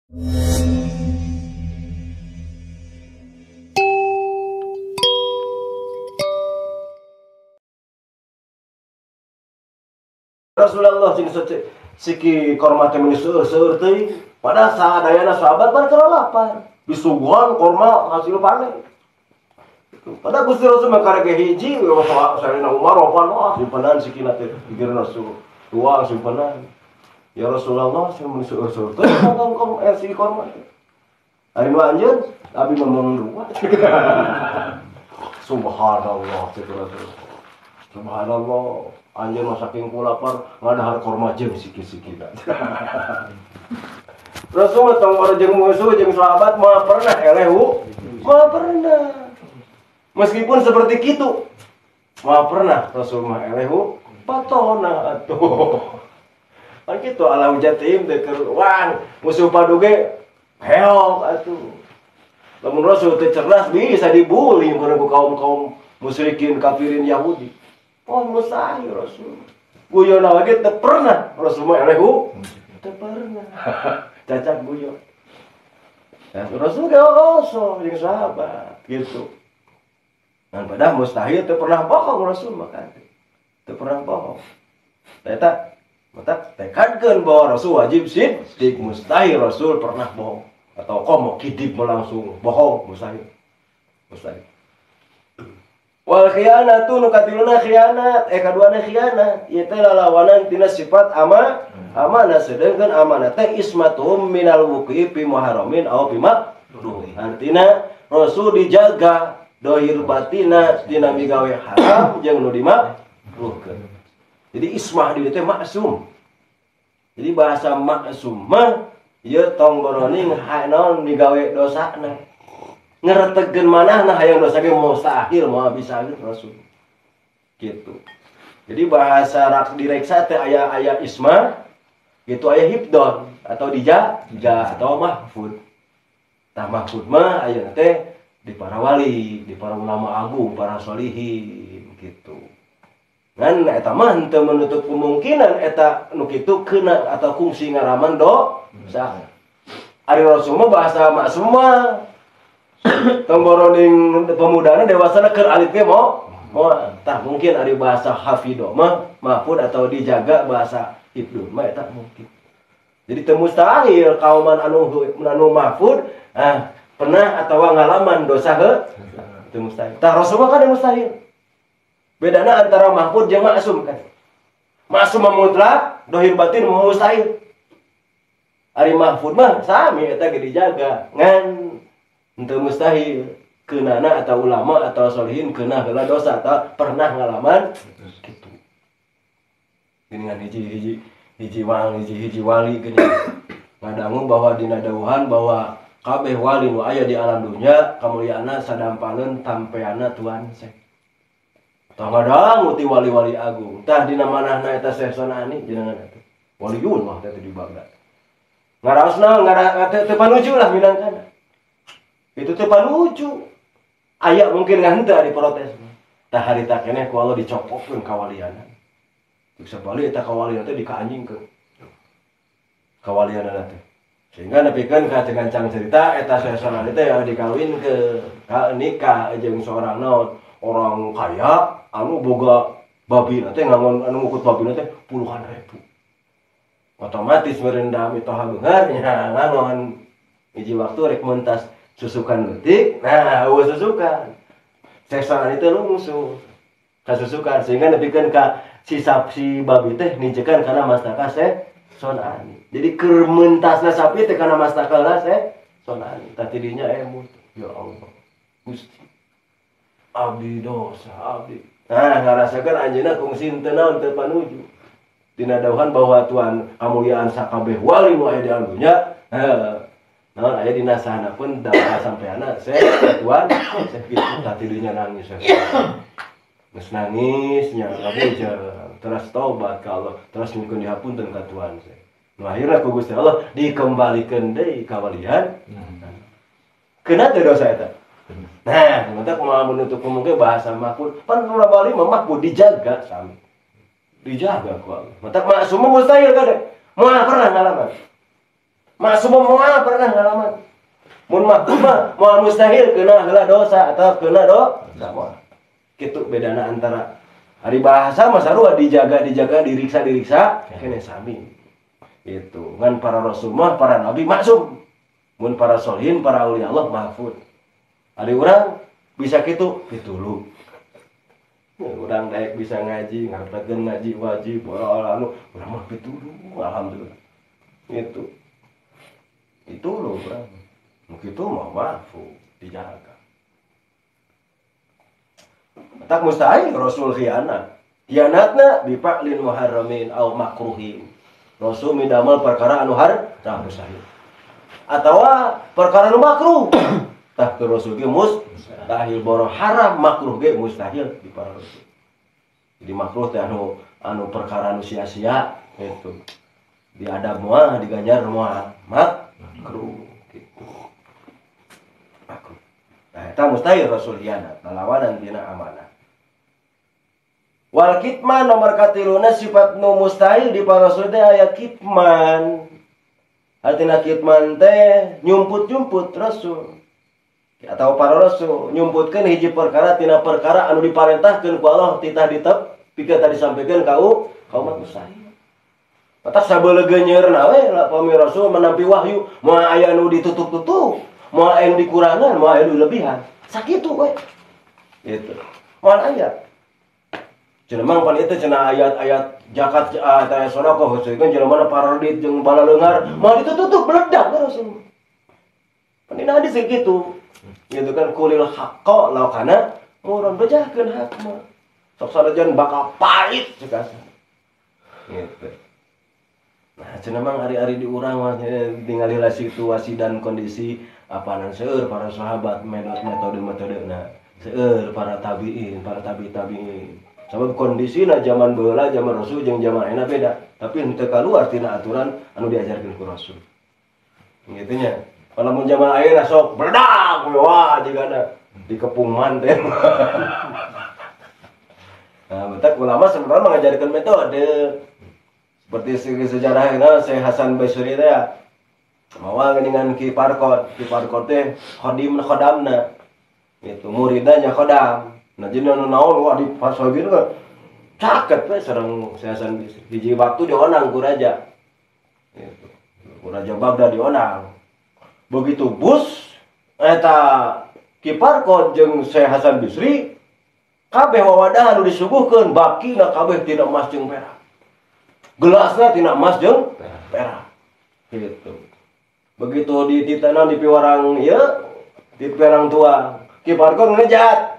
Rasulullah jeung siki korma teh seueur teuing pada sadayana sahabat pada lapar disuguhan korma hasil panen. Pada Gusti Rasul mah karek hiji sarena Umar opan simpanan sikina teh pikirna Rasul tua simpanan. Ya Rasulullah saya mun seueur-seueur teh ngomong siki korma teh. Ari nu anjeun abi ngomong dua. Subhanallah teh Rasul. Subhanallah. Anjir mah saking lapar ngadahar korma jeung siki-sikina. Rasul tong ora jeung musuh jeung sahabat mah pernah elehu, mah pernah. Meskipun seperti kitu, mah pernah Rasul mah elehu patona atuh. Kan kitu alam jatim teh keur wan musuh paduge heok atuh. Lamun Rasul teh cerdas bisa dibuli ku kaum-kaum musyrikin kafirin Yahudi. Oh mustahil Rasul. Guyon lagi teu pernah Rasul mah elehu teu pernah. Cacak guyon. Ya Rasul ge oso jeung sahabat gitu. Dan padahal mustahil teu pernah bohong Rasul mah kan. Teu pernah bohong. Eta mata tekadkeun bahwa Rasul wajib siddiq, mustahil Rasul pernah bohong atau komo kidib langsung bohong mustahil. Mustahil. Wal khianatu nu katiluna khianat, kaduana khianat, ieu teh lalawanan tina sifat amanah sedengkeun amanah teh ismatum minal wuqi fi muharramin aw fi makruh. Artina Rasul dijaga dohir batina tina migawe haram jeung nu dimakruhkeun. Jadi ismah di teh maksum. Jadi bahasa maksum mah ieu tong boroning hanon migawe dosana. Ngeretegkeun manahna hayang dosa ge mustahil moal bisa gitu Rasul. Gitu. Jadi bahasa rak direksa teh aya isma, gitu aya hibdon atau dijaga atau mahfud. Tah mahfud mah aya teh di para wali, di para ulama agung, para sholihin gitu. Ngan eta mah teu menutup kemungkinan eta nu kitu keuna atau kungsi ngaraman dosa. Ari Rasul mah bahasa maksum mah tomboroning pemudana dewasana keur alit ge mau tah mungkin ari bahasa hafido mah mahfud atau dijaga bahasa hibdun mah eta mungkin. Jadi teu mustahil kauman anu mahfud pernah atawa ngalaman dosa teu mustahil. Tah Rasul mah kan mustahil. Bedana antara mahfud jeung maksum kan. Maksum mah mutlak, dohir batin mustahil. Ari mahfud mah sami eta ge dijaga ngan henteu mustahil keunana atau ulama atau sholihin keuna heula dosa atau pernah ngalaman gitu. Geuningan hiji wali geuning ngadangu bahwa dina dawuhan bahwa kabeh wali nu aya di alam dunya kamuliaanna sadampaneun tampeana Tuhan Syekh. Tah ngadangu ti wali-wali agung. Tah dina manahna eta Syekh Sonani jenengan eta. Waliun mah teh di Baghdad. Ngaraosna teu panuju lah minangkana. Itu teh panuju. Aya mungkin ngahenteu di protes. Tah harita keneh ku Allah dicopokkeun kawaliana. Bisa balik eta kawaliana teh dikaanjingkeun. Kawaliana teh. Sehingga nepikeun ka gancang cerita eta sesoran teh dikawin ke nikah jeung seorang naon orang kaya anu boga babi teh ngangon anu ngukut babi teh puluhan ribu. Otomatis merendam itu beungar nya ngangon hiji waktu rek mentas susukan leutik, eueuh susukan. Sesoran itu lungsuh kasusukan sehingga nepikeun ka si babi teh nijekan kana mastaka Sonani. Jadi keur mentasna sapi teh kana mastaka Sonani. Tah tidinya emut. Ya Allah. Gusti. Abdi dosa, abdi. Ngarasakeun anjeunna kungsi teu naon teu panuju. Dina dawuhan bahwa Tuhan kamuliaan sakabeh wali nu aya di alam dunya. Naon aya dina sahanapeun dawa sampeana Tuhan kitu tah tidinya nangis. Geus nangis nya kabujeur, terus tobat ka Allah, terus nyukeun dihapunten ka Tuhan. Nu akhirna ku Gusti Allah dikembalikeun deui kawalian. Keuna teu dosa eta? Nah, mantap kumaha menutup kemungkinan bahasa mahfud. Pan ulah bali mah mahfud dijaga sami. Dijaga ku Allah. Mantap maksum mustahil kade. Moal pernah ngalaman. Maksum moal pernah ngalaman. Mun maksum moal mustahil kena heula dosa atau kena dosa moal. Kitu bedana antara ari bahasa mah sarua dijaga diriksa kene sami. Itu ngan para rasul mah para nabi maksum. Mun para solihin para aulia Allah mahfud. Ari urang bisa kitu pitulu. Urang daek bisa ngaji, ngapetkeun ngaji wajib anu urang mah pitulu alhamdulillah. Itu loh urang. Begitu mah mahfud dijaga. Tak mustahil Rasul khianatna bifa'lin muharramin aw makruhin. Rasul midamel perkara anu haram mustahil. Atawa perkara anu makruh. Tah ke Rasul ge mustahil boro haram makruh ge mustahil di para Rasul. Jadi makruh teh anu perkara anu sia-sia itu. Di adab moal diganjar moal makruh gitu. Makruh. Nah, eta mustahil Rasul khianat, ngalawanan tina amanah. Wal kitman nomor katiluna sifat nu mustahil di para rasul teh aya kitman. Artina kitman teh nyumput-nyumput rasul. Atau para rasul nyumputkeun hiji perkara tina perkara anu diparentahkeun ku Allah titah ditep pikeun tadi sampaikeun ka umat mustahil. Patak sabeulegeun nyeurna we pami rasul menampi wahyu, moal aya nu ditutup-tutup, moal aya nu dikurangan, moal aya nu lebihan. Sakitu we. Gitu. Moal aya. Cenah pan itu cenah ayat-ayat zakat ayat sedekah heusekeun jelema paradit jeung bala leungar, moal ditutup meledak ka rasul. Pandina hadis kitu. Gitu kan kulil haqqo law kana muron bejahkeun hak mah. Sok sanajan bakal pahit ceuk gitu. Nah, cenah mang ari-ari di urang mah ningali situasi dan kondisi apanan seueur para sahabat metode-metodena, seueur para tabiin, para tabi'in. Sabab kondisina zaman baheula, zaman Rasul jeung zaman ayeuna beda, tapi henteu kaluar tina aturan anu diajarkeun ku Rasul. Kitu nya. Lamun zaman ayeuna sok bledak wah jigana dikepung manten. Nah, betak ulama sebenarnya mengajarkan metode seperti sejarahnya Syekh Hasan Basri teh ya. Mawa dengan Ki Parkot teh khodamna. Itu muridnya khodam. Nah, jadi naon wah di pasogir kan caket we sareng Syekh Hasan Basri. Hiji waktu dionang ku raja. Itu. Ku raja Baghdad dionang. Begitu bus eta Ki Parkot jeung Syekh Hasan Basri kabeh wawadah anu disuguhkeun bakina kabeh tina emas jeung perak. Gelasna tina emas jeung perak. Gitu. Begitu dititana di piwarang ieu, di piwarang tua, Ki Parkot ngejat.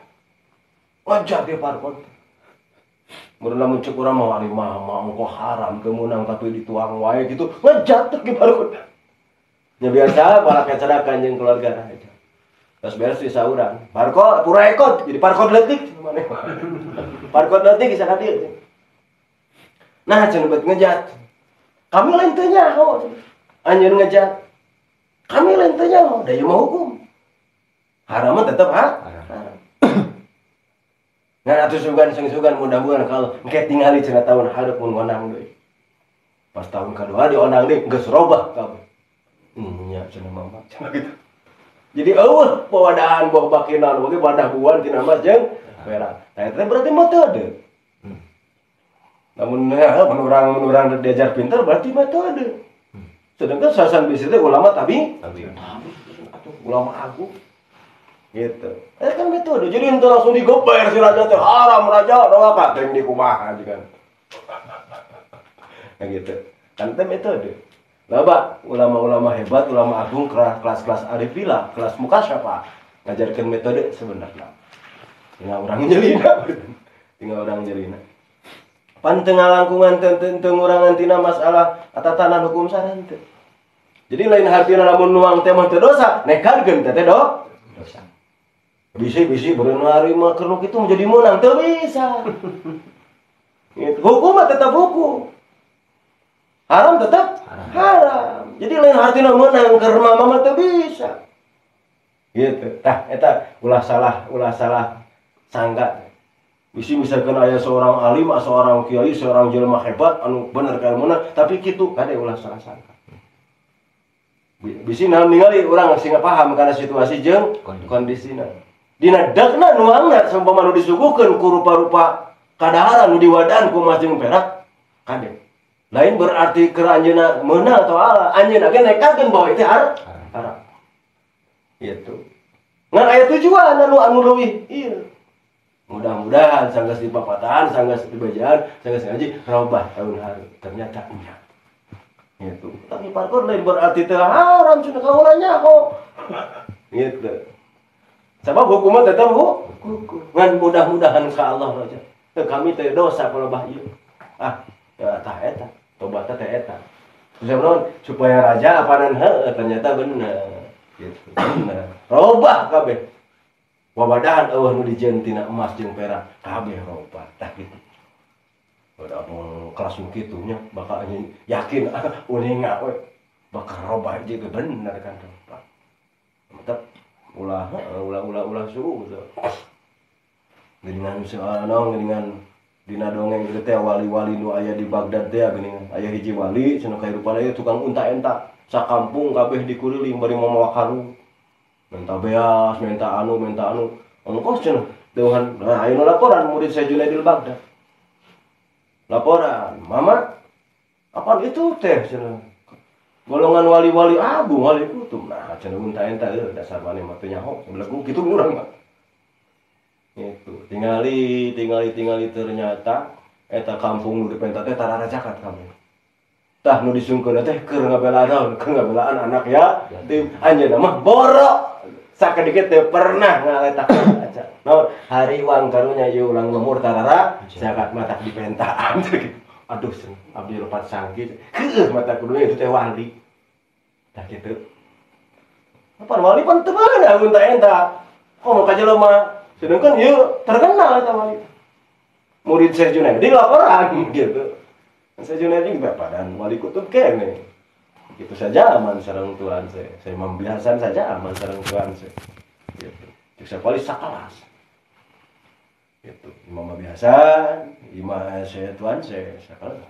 Ngejat Ki Parkot. Mun lamun ceuk urang mah ari mah engko haram teu meunang tapi dituang wae gitu. Ngejat Ki Parkot. Nya biasa bala kecadakan jeung keluarga aja. Terus beres di sauran. Parkot pura ekot jadi parkot leutik maneh. Parkot leutik bisa hadir. Nah, cenah bet ngejat. Kami lain teu nyaho. Anjeun ngejat. Kami lain teu nyaho, da ieu mah hukum. Haram tetep haram. Ngan atuh sugan mudah-mudahan kalau engke tingali cenah taun hareup mun ngonang deui. Pas tahun kadua dionang deui geus robah kabeh. Nya cenah mama cenah gitu. Jadi eueuh pewadahan boh bakinan oge wadah buan tina emas jeung perak. Nah itu berarti metode. Namun ya menurang diajar pintar berarti metode. Sedangkan Hasan Basri ulama tabi. Atuh ulama agung. Gitu. Kan metode. Jadi ente langsung digober si raja teh haram raja doa teh dikumaha juga. Nah gitu. Kan itu metode. Loba ulama-ulama hebat, ulama agung, kelas-kelas arifillah, kelas mukasyafah ngajarkeun metode sebenarnya. Tinggal urang nyelina. Pan teu ngalangkungan teu ngurangan tina masalah atatanan hukum saran teu. Jadi lain hartina lamun nuang teh mah teu dosa, nekarkeun teh dosa. Bisi-bisi beureun hari mah keur kitu menjadi meunang teu bisa. Gitu. Hukum mah tetap hukum. Haram tetap haram. Jadi lain hartina meunang keur mama teu bisa. Gitu. Tah eta ulah salah sangka. Bisi misalkan aya seorang alim, seorang kiai, seorang jelema hebat anu bener ka ilmuna, tapi kitu kade ulah salah sangka. Bisina ningali urang sing paham kana situasi jeung kondisina. Dina dagna nuangna seumpama nu disuguhkeun ku rupa-rupa kadaharan nu diwadan ku emas jeung perak kade. Lain berarti keur anjeunna meunang atau ala, anjeunna ge nekakeun bahwa itu haram. Gitu. Ngan aya tujuan anu leuwih ieu. Mudah-mudahan sanggeus dipapatahan, sanggeus dibajaan, sanggeus ngaji robah tahun hari. Ternyata nya. Gitu. Tapi parkur lain berarti teu haram cenah kaulanya kok. Gitu. Sabab hukumnya tetap hukum. Ngan mudah-mudahan ka Allah saja. Kami teu dosa kalau bah ieu. Ya tah eta, tobatna teh eta. Supaya raja apanan heuh ternyata bener. Gitu. Bener. Robah kabeh. Wabadahan eueuh nu dijieun tina emas jeung perak kabeh robah. Tah kitu. Udah mau kelas kitu nya bakal yakin uninga we bakal robah juga bener kan robah. Mantap ulah suruh tuh. Geuningan soalna geuningan dina dongeng ieu teh wali-wali nu aya di Baghdad teh geuningan aya hiji wali cenah kahirupan aya tukang unta-enta sakampung kabeh dikeliling bari mamawa kalung. Minta beas, minta anu ongkos cenah. Tuhan, nah ayeuna laporan murid saya Junaidil Baghdad. Laporan, mama, apa itu teh cenah? Golongan wali-wali agung, wali kutub. Nah, cenah unta-enta dasar maneh mah teu nyaho, belegu kitu urang mah. Itu, tingali ternyata eta kampung nu dipenta teh tararajakat kami. Tah nu disungkeun teh keur ngabelaan anak ya, tim anjeunna mah borok. Sakedikit teu pernah ngaletakkeun aja. Naon hariwang karunya ieu ulang lemur tarara zakat mata dipentaan. Aduh abdi lepat sangki. Keueuh mata kudu itu teh wali. Tah kitu. Apa wali pan teu beunang unta-enta. Oh ka jelema. Sedangkan ieu terkenal eta wali. Murid Syekh Junaidi laporan gitu. Syekh Junaidi badan wali kutub kene. Itu saja aman sareng Tuhan saya membiasakan saja aman sareng Tuhan saya. Gitu. Cek wali sakalas. Gitu. Imam biasa, imam saya Tuhan saya sakalas.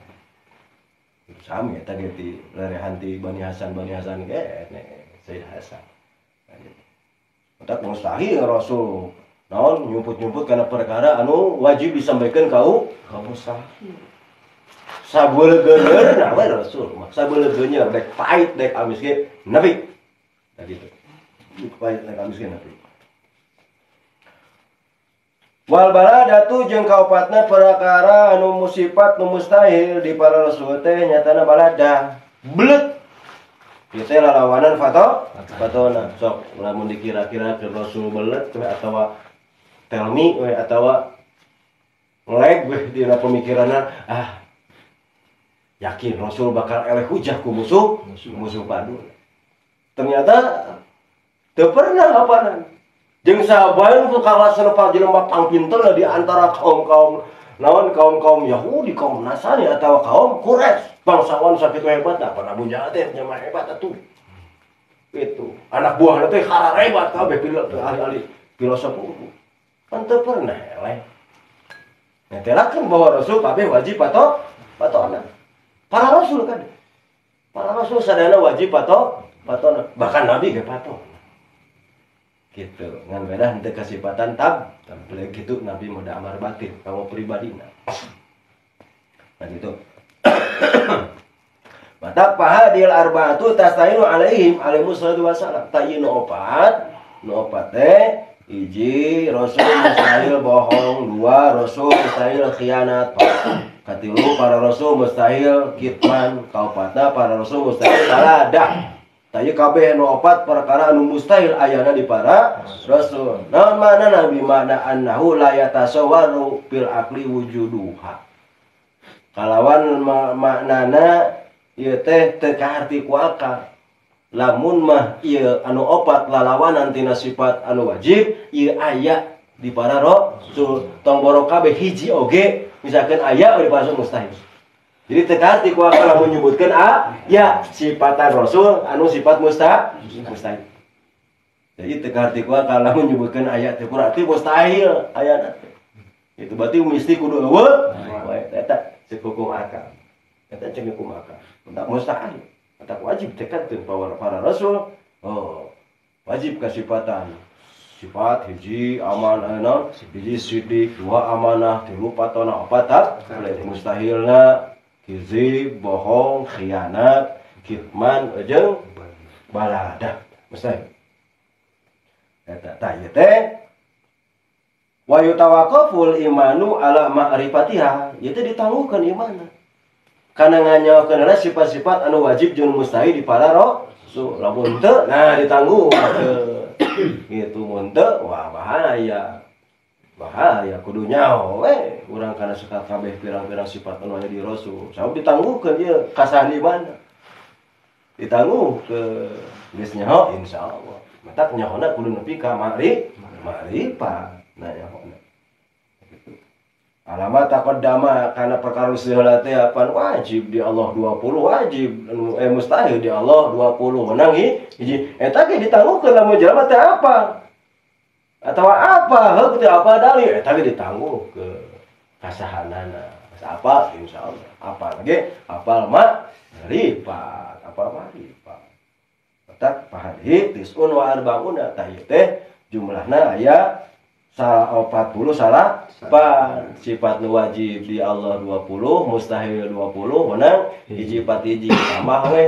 Itu sami eta ge ti larehan ti Bani Hasan ge Sayyid Hasan. Gitu. Utak mustahil Rasul naon nyumput-nyumput kana perkara anu wajib disampaikan kau mustahil. Sabeulegeunna we Rasul mah sabeulegeunnya dek pait dek amis ge nabi. Tah kitu. Pait dek amis ge nabi. Wal baladatu jeung kaopatna perkara anu musifat nu mustahil di para rasul teh nyatana balada. Blet. Ieu teh lalawanan fatona. Sok lamun dikira-kira ke Rasul belet atawa telmi we atawa ngeleg we dina pemikiranna yakin Rasul bakal eleh hujah ku musuh padu. Ternyata teu pernah apanan. Jeung sahabaeun ku kalasan pa jelema pangpinterna di antara kaum Yahudi, kaum Nasrani atawa kaum Quraisy. Bangsawan sakitu hebat apa Abu Jahal teh nya mah hebat atuh. Itu. Anak buahna teh hararebat kabeh ahli-ahli filosofi. Kan teu pernah eleh. Netelakeun bahwa Rasul kabeh wajib patona. Para rasul kan. Para rasul sadana wajib patona. Bahkan Nabi ge patona. Gitu. Ngan beda henteu kasipatan tampil gitu Nabi muda amar batin kamu pribadina. Nah gitu. Mata pahadil arba'atu tastainu alaihim alaihi wassalam. Ta ieu nu opat teh hiji Rasul mustahil bohong, dua Rasul mustahil khianat. Katilu para rasul mustahil kitman, kaopatna para rasul mustahil baladah. Taya kabeh anu opat perkara anu mustahil ayana di para rasul. Naon mana nabi makna annahu la yatasawwaru fil aqli wujuduha. Kalawan maknana ieu teh teu kaharti ku akal. Lamun mah ieu anu opat lalawanan tina sifat anu wajib, ieu aya di para rasul. Tong boro kabeh hiji oge misalkan aya di para mustahil. Jadi terkait ku akal menyebutkan ya sifatan Rasul anu sifat mustahil. Jadi terkait ku akal menyebutkan ayat teh berarti mustahil ayat. Itu berarti mesti kudu eueuh. Eta cek hukum akal. Eta cek hukum akal. Tidak mustahil. Tak wajib tekankeun para rasul. Oh, wajib kasifatan. Sifat hiji amanah, hiji sidik, dua amanah, tilu patona, opat mustahilna hiji bohong, khianat, kitman, jeung baladah. Mustahil. Eta tah ieu teh wa yutawaqqaful imanu ala ma'rifatiha, ieu teh ditangguhkeun imanna. Kana nganyaokeunna sifat-sifat anu wajib jeung mustahil di para rasul. Lamun teu, nah ditangguhkeun. Gitu mun teu, wah bahaya. Bahaya kudu nyaho we urang kana sekat kabeh pirang-pirang sifat anu aya di rasul. Sabab ditangguhkeun ieu kasahan imanna. Ditangguhkeun geus nyaho insyaallah. Matak nyahona kudu nepi ka ma'rifat. Nah nyahona. Alamat taqaddama kana perkara seheula teh apan wajib di Allah 20 wajib mustahil di Allah 20 menang hiji eta ge ditangguhkeun lamun jelema teh apa atau apa heuh teh apa dalil eta ge ditangguhkeun kasahanana apa insyaallah apa lagi apal ma'rifat tak pahadi tisun wa arbauna tah ieu teh jumlahna aya 40 salah sifat nu wajib di Allah 20 mustahil 20 menang hiji pat hiji tambah we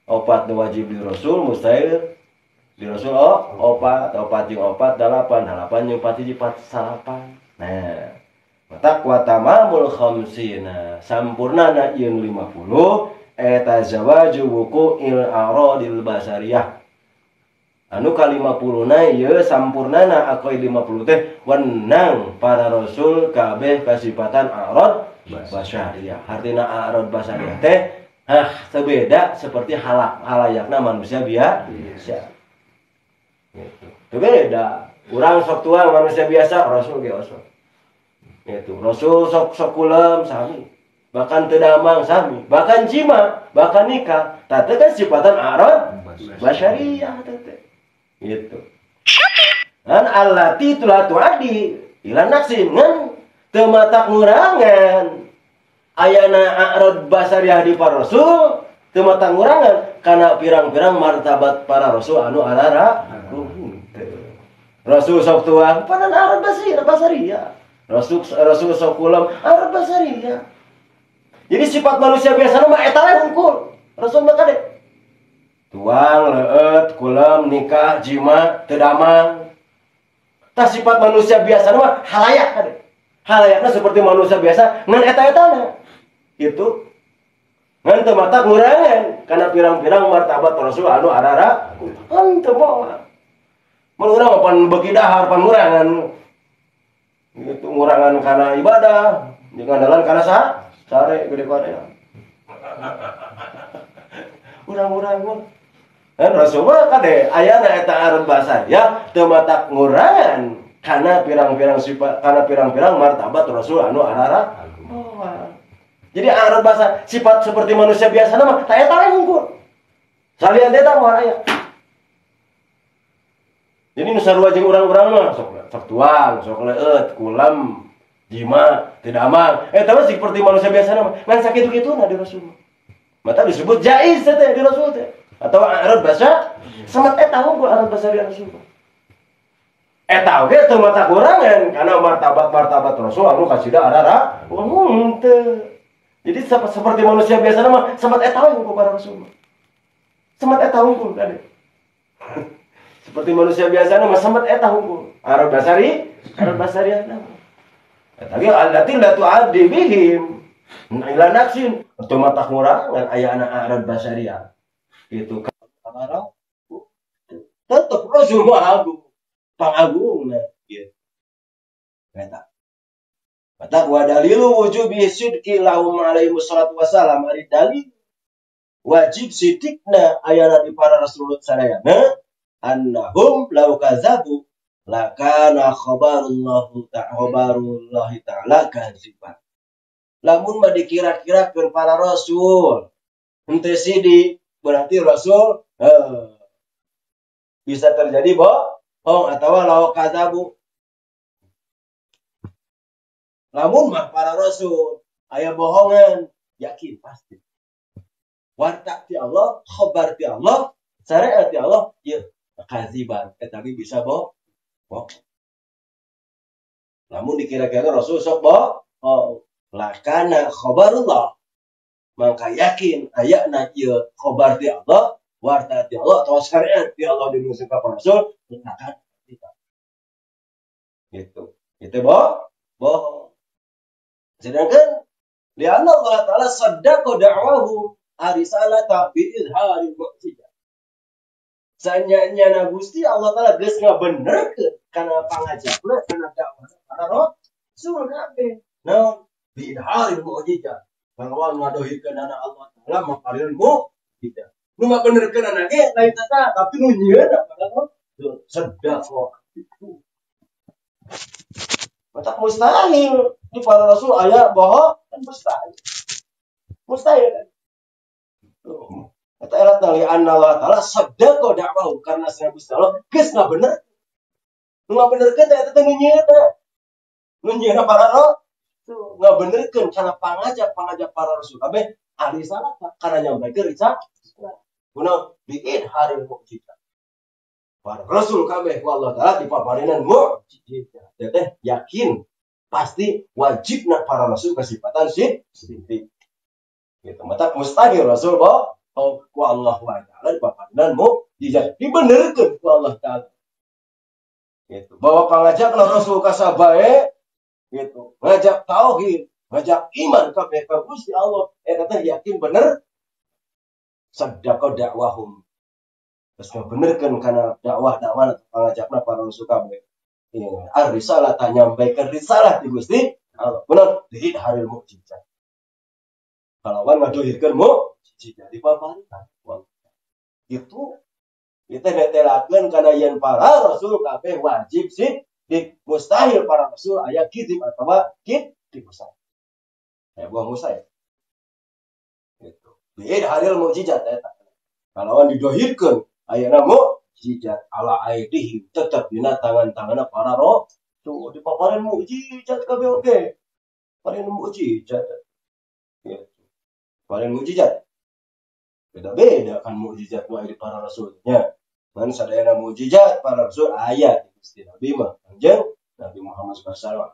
opat nu wajib di Rasul mustahil di Rasul opat jeung opat 8 jeung pat hiji pat salapan. Nah matak wa tamamul khamsina sampurnana jeung 50 eta zawaju wuku il aradil basariyah anu ka 50 na ieu sampurnana aqoi 50 teh wenang para rasul kabeh kasifatan arad basariyah. Artina arad basariyah teh sebeda seperti halayakna manusia biasa. Gitu. Teu beda. Urang sok tuang manusia biasa, rasul ge osok. Gitu. Rasul sok kulem sami. Bahkan teu damang sami, bahkan jima, bahkan nikah. Tah teh kan sifatan arad basariyah teh. Gitu. Dan allati tulatu adi ila naksin ngan teu matak ngurangan ayana a'rad basariyah di para rasul teu matak ngurangan kana pirang-pirang martabat para rasul anu arara rasul sok tuang panan a'rad basariyah rasul sok kulam a'rad basariyah. Jadi sifat manusia biasa mah eta we hungkul rasul mah kade tuang, leut, kulam, nikah, jima, teu damang. Tah sifat manusia biasa mah halayak kade. Halayakna seperti manusia biasa ngan eta-etana. Gitu. Ngan teu matak ngurangan kana pirang-pirang martabat Rasul anu arara henteu moal. Mun urang pan beuki dahar pan ngurangan. Gitu ngurangan kana ibadah, jeung andalan kana sare gede kodea. Urang-urang mah Rasulullah kade ayana eta arad basariyah teu matak ngurangan kana pirang-pirang sifat kana pirang-pirang martabat Rasul anu arara. Jadi arad basar sifat seperti manusia biasa mah tah eta we hungkul. Salian eta moal aya. Jadi nu sarua jeung urang-urang mah sok tuang, sok leut, kulam, jima, teu damang. Eta mah seperti manusia biasa mah ngan sakitu-kituna di Rasul. Mata disebut jaiz teh di Rasul teh. Atau arad basa semat eta hungkul arad basa di Rasul. Eta oge teu matak kurangan kana martabat-martabat Rasul anu kasida arara henteu. Jadi seperti manusia biasa mah semat eta we hungkul para Rasul. Semat eta hungkul kade. Seperti manusia biasa mah semat eta hungkul. Arad basariyah nama. Eta ge allati la tu'addi bihim. Ila naksin teu matak ngurangan aya anak arad basariyah. Itu kamara tetep Rasul mah agung pangagungna gitu. Eta. Mata wa dalilu wujubi sidqi lahum alaihi wassalatu wassalam ari dalil wajib sidikna ayana di para rasul sadayana annahum law kadzabu lakana khabarullahi ta'ala kadziban. Lamun mah dikira-kirakeun para rasul henteu sidik berarti Rasul bisa terjadi bohong atau law kadzabu. Lamun mah para Rasul aya bohongan yakin pasti warta ti Allah, khabar ti Allah, syariat ti Allah, ya kadziban, tapi bisa bohong. Namun dikira-kira Rasul sok bohong. Lakana khabarullah, maka yakin ayatna ieu khabar ti Allah, warta ti Allah atau syariat ti Allah dinusul ka Rasul, akan kita. Gitu. Itu bohong. Sedangkan lianna Allah Ta'ala saddaqa da'wahu arisalata bi'idharil mu'jizah. Sanyanya Gusti Allah Ta'ala geus ngabenerkeun kana pangajabna kana dakwah para rasul kabeh. Naon bi'idharil mu'jizah. Kalau ngadohikeun anak Allah Ta'ala mapareun mu'jizah. Nu ngabenerkeun anak ge lain tata tapi nu nyieun pada saddaqa. Maka mustahil di para rasul ayat bohong kan mustahil kan. Kata elat nali anna Allah Ta'ala saddaqa da'wahu karena saya Gusti Allah geus ngabener. Nu ngabenerkeun teh nu nyieuna para rasul ngabenerkeun kana pangajak para rasul kabeh ari salah kana nyampikeun risalah. Guna bikin hari mukjizat. Para rasul kabeh ku Allah Ta'ala dipaparenan mukjizat. Teh yakin pasti wajibna para rasul kesifatan sidik. Gitu. Mata mustahil rasul ku Allah Ta'ala dipaparenan mukjizat. Dibenerkeun ku Allah Ta'ala. Gitu. Bahwa pangajakna rasul kasabae gitu. Ngajak tauhid, ngajak iman kabeh ka Gusti Allah. Eta teh yakin bener saddaqa da'wahum. Terus benerkeun kana dakwah-dakwah pangajakna para rasul kabeh. Ar-risalah nyampaikan risalah di Gusti Allah. Benar di hari mukjizat. Kalau wan ngadohirkeun mukjizat di paparan. Itu kita netelakeun kana yen para rasul kabeh wajib sidik. Mustahil para rasul aya kidzib atawa mustahil. Ya buah mustahil. Itu. Di hari mukjizat eta. Kalau wan didohirkeun ayeuna mukjizat ala aidihim tetap dina tangan-tanganna para rasul di paparan mukjizat kabeh oge. Paling mukjizat. Ya. Paling mukjizat. Beda-beda kan mukjizat wae di para rasulnya. Man sadayana mukjizat para rasul aya di Gusti Nabi mah kanjeng Nabi Muhammad SAW.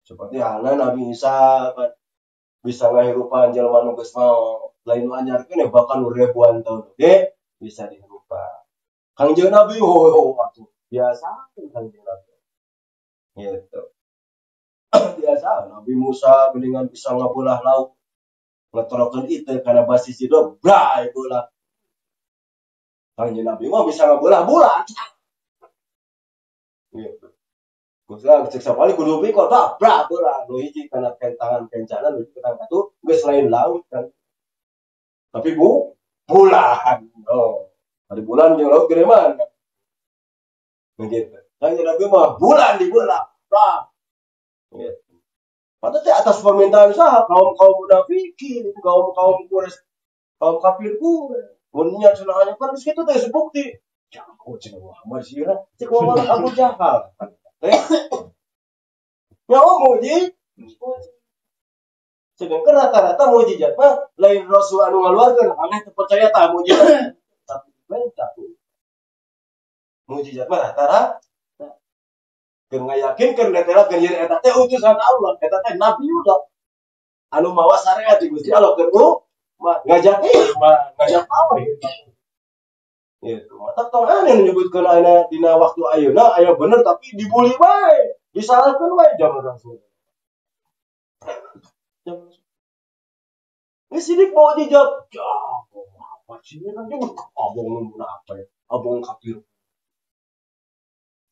Seperti halna Nabi Isa bisa ngahirupan jelema nu geus mau lain anjarkeun ya bahkan ribuan tahun oge bisa dihirupan. Kanjeng Nabi atuh biasa kanjeng Nabi. Gitu. Biasa Nabi Musa dengan bisa ngabelah laut. Ngetorokeun itu karena basis hidup brai bola. Kanjeng Nabi mah bisa ngabelah bulat. Gitu. Kuslah cek sapali kudu pikir tak bra bola nu hiji kana tangan kencana nu ketang katu geus lain laut kan. Tapi bulan. Oh. Ada bulan jeung laut gede mana? Begitu. Kanjeng Nabi mah bulan di bola. Bra. Gitu. Padahal atas permintaan saha kaum munafikin, kaum Quraisy, kaum kafir Quraisy. Munnya cenah kan geus kitu teh sebukti. Jago cenah Muhammad sira, cek wae Abu Jahal. Ya mukjizat. Sedangkan rata-rata mukjizat mah lain rasul anu ngaluarkeun aneh terpercaya tah mukjizat. Tapi mukjizat mah rata-rata keur ngayakinkeun netelakeun yen eta teh utusan Allah, eta teh nabiullah. Anu mawa syariat di Gusti Allah keur ngajak tauhid. Gitu. Mata tong ane menyebutkeun ayeuna dina waktu ayeuna aya bener tapi dibuli wae, disalahkeun wae zaman Rasul. Geus sidik mau dijawab, apa sih kan abong apa ya? Abong kafir.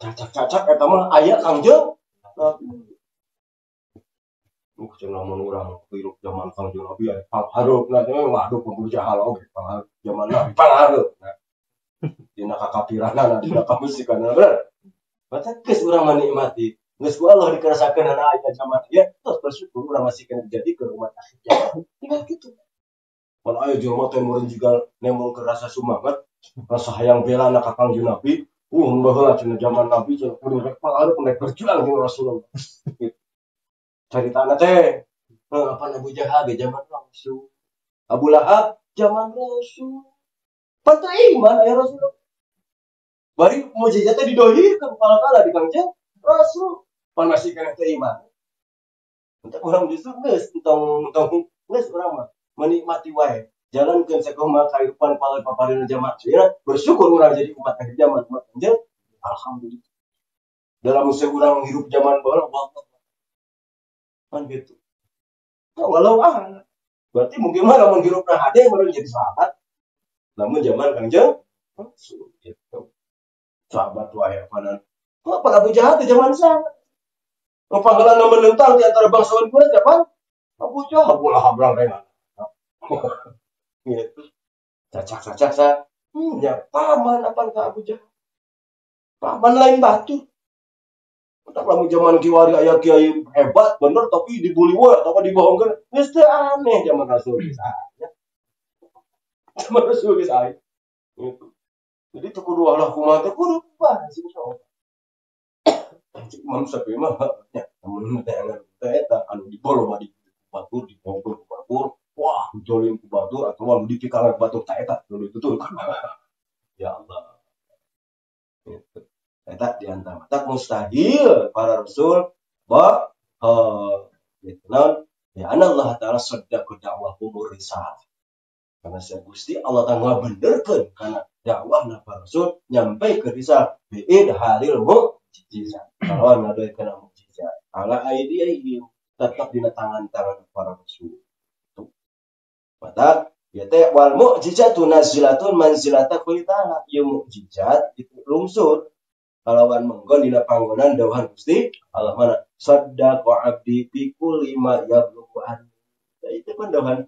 Cacak-cacak eta mah aya Kangjeng Nabi. Cenah mun urang hirup zaman Kangjeng Nabi aya panghareup na teh waduh pemburu jahal oge panghareup zaman Nabi panghareup. Dina kakafiranna dina kamusikan bener. Mata geus urang menikmati. Geus ku Allah dikerasakeun ana aya zaman ieu terus bersyukur urang masih kena dijadikeun umat akhir. Tinggal kitu. Mun aya jelema teh meureun jiga nemongkeun rasa sumanget, rasa hayang bela na ka Kangjeng Nabi. Baheula cenah zaman Nabi cenah kudu rek panghareup rek berjuang jeung Rasulullah. Caritana teh apa Abu Jahal ge zaman Rasul. Abu Lahab zaman Rasul. Pantai iman ya Rasul. Bari mujizatnya didohirkan kala-kala di kangjeng Rasul. Pan masih kena iman. Untuk orang justru tentang orang mah menikmati wae. Jalankan sakumaha kehidupan paparin jamaah. Ya, bersyukur orang jadi umat akhir zaman umat kangjeng. Alhamdulillah. Dalam usia orang hidup zaman baru, kan gitu. Nah, walau berarti mungkin mah namun hidup nah ada yang baru jadi sahabat. Namun zaman kangjeng, gitu. Sahabat wahai panan. Kok pada Jahat di zaman sana? Panggilan nama menentang di antara bangsawan kuno siapa? Abu Jahal, Abu Lahab, dengan. Gitu. Cacak. Ya paman apa ke Abu Jahal? Paman lain batu. Tapi lamun zaman kiwari aya kiai hebat bener tapi dibully wae atau dibohongkeun geus teu aneh zaman Rasul saya. Zaman Rasul geus aya. Gitu. Jadi teu kudu Allah kumaha teh kudu bahas insyaallah. Manusia mah nya mun teh eta anu dibolo mah di batur dibongkor ku batur. Wah, jolim ku batur atau anu dipikalan batur ta eta nu ditutur. Ya Allah. Gitu. Eta di antara tak mustahil para rasul gitu non ya Allah taala saddaqa dakwah umur risalah karena saya Gusti Allah taala benerkeun karena dakwah para rasul nyampe ke risalah biid halil mukjizat kalau ada kena mukjizat ala aidihim tetap di tangan-tangan para rasul itu mata ya teh wal mukjizatun nazilatun manzilata kulli ta'ala ya mukjizat itu lungsur kalawan menggon dina panggonan dawuhan Gusti Allah mana saddaqa abdi fi kulli ma yablughu an. Itu kan dawuhan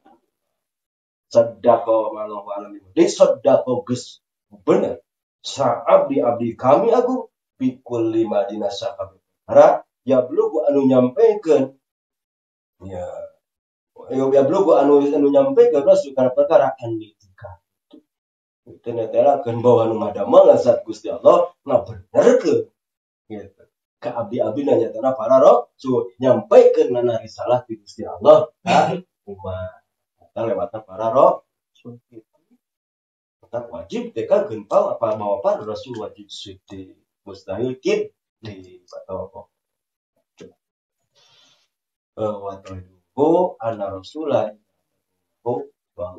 saddaqa wallahu alam. Di saddaqa geus bener. Sa abdi kami agung fi kulli ma dina sakabeh. Hara yablughu anu nyampekeun ya yablughu anu nyampekeun rasul kana perkara annitika. Itu netelakeun bahwa nu ngadamel zat Gusti Allah ngabenerkeun gitu. Ka abdi-abdi nyatana para rasul nyampaikeun nana risalah ti Gusti Allah ka umat. Eta lewatna para rasul gitu. Tetap wajib teh kan gentau apa bawa para rasul wajib suci mustahil kid di atau wa ta'ibu anna rasulah bang